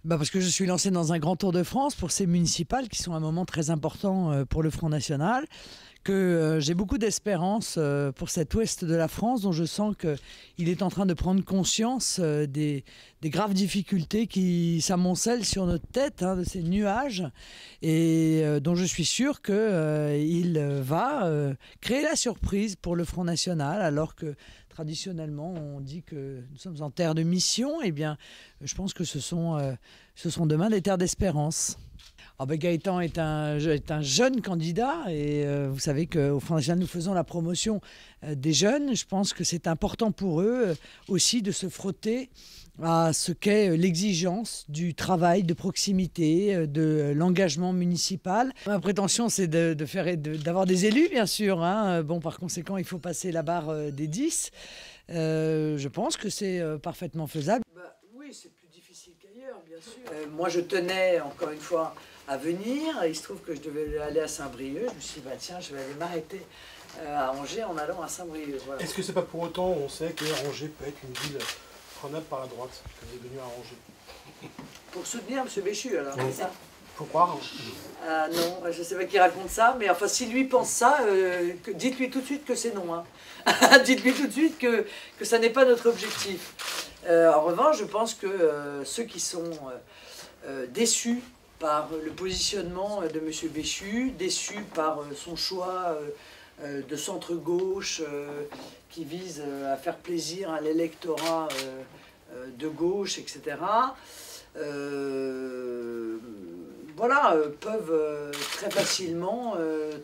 Parce que je suis lancé dans un grand tour de France pour ces municipales qui sont un moment très important pour le Front National, que j'ai beaucoup d'espérance pour cet ouest de la France dont je sens qu'il est en train de prendre conscience des graves difficultés qui s'amoncellent sur notre tête, de ces nuages, et dont je suis sûr qu'il va créer la surprise pour le Front National, alors que traditionnellement, on dit que nous sommes en terre de mission. Eh bien, je pense que ce sont demain des terres d'espérance. Gaëtan est un jeune candidat et vous savez qu'au Front National, nous faisons la promotion des jeunes. Je pense que c'est important pour eux aussi de se frotter à ce qu'est l'exigence du travail de proximité, de l'engagement municipal. Ma prétention, c'est d'avoir des élus, bien sûr. Par conséquent, il faut passer la barre des 10. Je pense que c'est parfaitement faisable. Oui, c'est plus difficile qu'ailleurs, bien sûr. Moi, je tenais, encore une fois, à venir. Il se trouve que je devais aller à Saint-Brieuc. Je me suis dit, tiens, je vais aller m'arrêter à Angers en allant à Saint-Brieuc. Voilà. Est-ce que c'est pas pour autant, on sait que Angers peut être une ville prenable par la droite, que vous êtes venu à Angers? Pour soutenir M. Béchu, alors, c'est ça? Pourquoi? Non, je ne sais pas qui raconte ça, mais enfin, si lui pense ça, dites-lui tout de suite que c'est non. Dites-lui tout de suite que ça n'est pas notre objectif. En revanche, je pense que ceux qui sont déçus par le positionnement de M. Béchu, déçus par son choix de centre-gauche qui vise à faire plaisir à l'électorat de gauche, etc., peuvent très facilement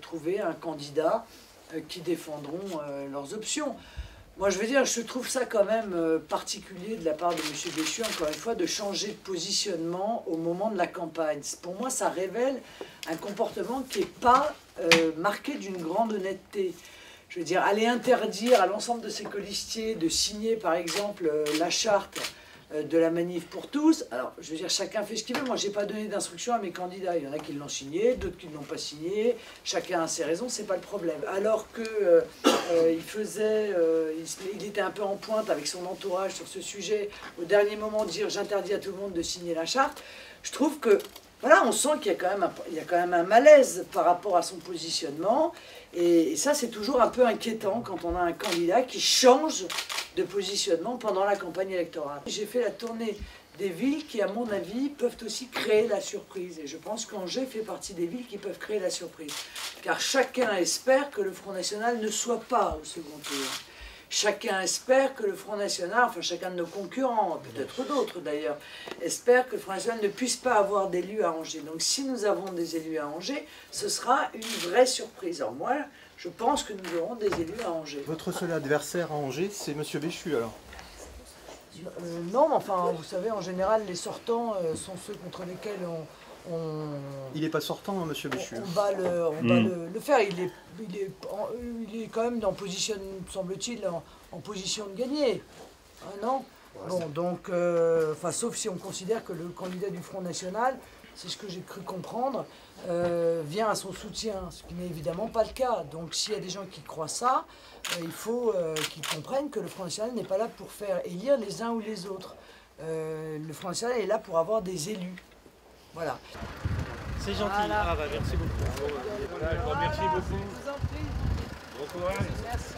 trouver un candidat qui défendront leurs options. Moi, je veux dire, je trouve ça quand même particulier de la part de M. Béchu, encore une fois, de changer de positionnement au moment de la campagne. Pour moi, ça révèle un comportement qui n'est pas marqué d'une grande honnêteté. Je veux dire, aller interdire à l'ensemble de ses colistiers de signer, par exemple, la charte de la manif pour tous. Alors, je veux dire, chacun fait ce qu'il veut. Moi, je n'ai pas donné d'instruction à mes candidats. Il y en a qui l'ont signé, d'autres qui ne l'ont pas signé. Chacun a ses raisons, c'est pas le problème. Alors que il était un peu en pointe avec son entourage sur ce sujet, au dernier moment dire j'interdis à tout le monde de signer la charte, je trouve que voilà, on sent qu'il y a quand même un malaise par rapport à son positionnement. Et ça, c'est toujours un peu inquiétant quand on a un candidat qui change de positionnement pendant la campagne électorale. J'ai fait la tournée des villes qui, à mon avis, peuvent aussi créer la surprise. Et je pense qu'Angers fait partie des villes qui peuvent créer la surprise. Car chacun espère que le Front National ne soit pas au second tour. Chacun espère que le Front National, enfin chacun de nos concurrents, peut-être d'autres d'ailleurs, espère que le Front National ne puisse pas avoir d'élus à Angers. Donc si nous avons des élus à Angers, ce sera une vraie surprise. Alors moi, je pense que nous aurons des élus à Angers. Votre seul adversaire à Angers, c'est M. Béchu alors? Non, mais enfin, vous savez, en général, les sortants sont ceux contre lesquels Il n'est pas sortant, M. Béchu. On va le faire. Il est quand même en position, semble-t-il, en position de gagner. Non? Bon, donc, sauf si on considère que le candidat du Front National, c'est ce que j'ai cru comprendre, vient à son soutien, ce qui n'est évidemment pas le cas. Donc s'il y a des gens qui croient ça, il faut qu'ils comprennent que le Front National n'est pas là pour faire élire les uns ou les autres. Le Front National est là pour avoir des élus. Voilà. C'est gentil. Voilà. Merci beaucoup. Voilà, je vous remercie beaucoup. Je vous en prie. Bon courage. Merci.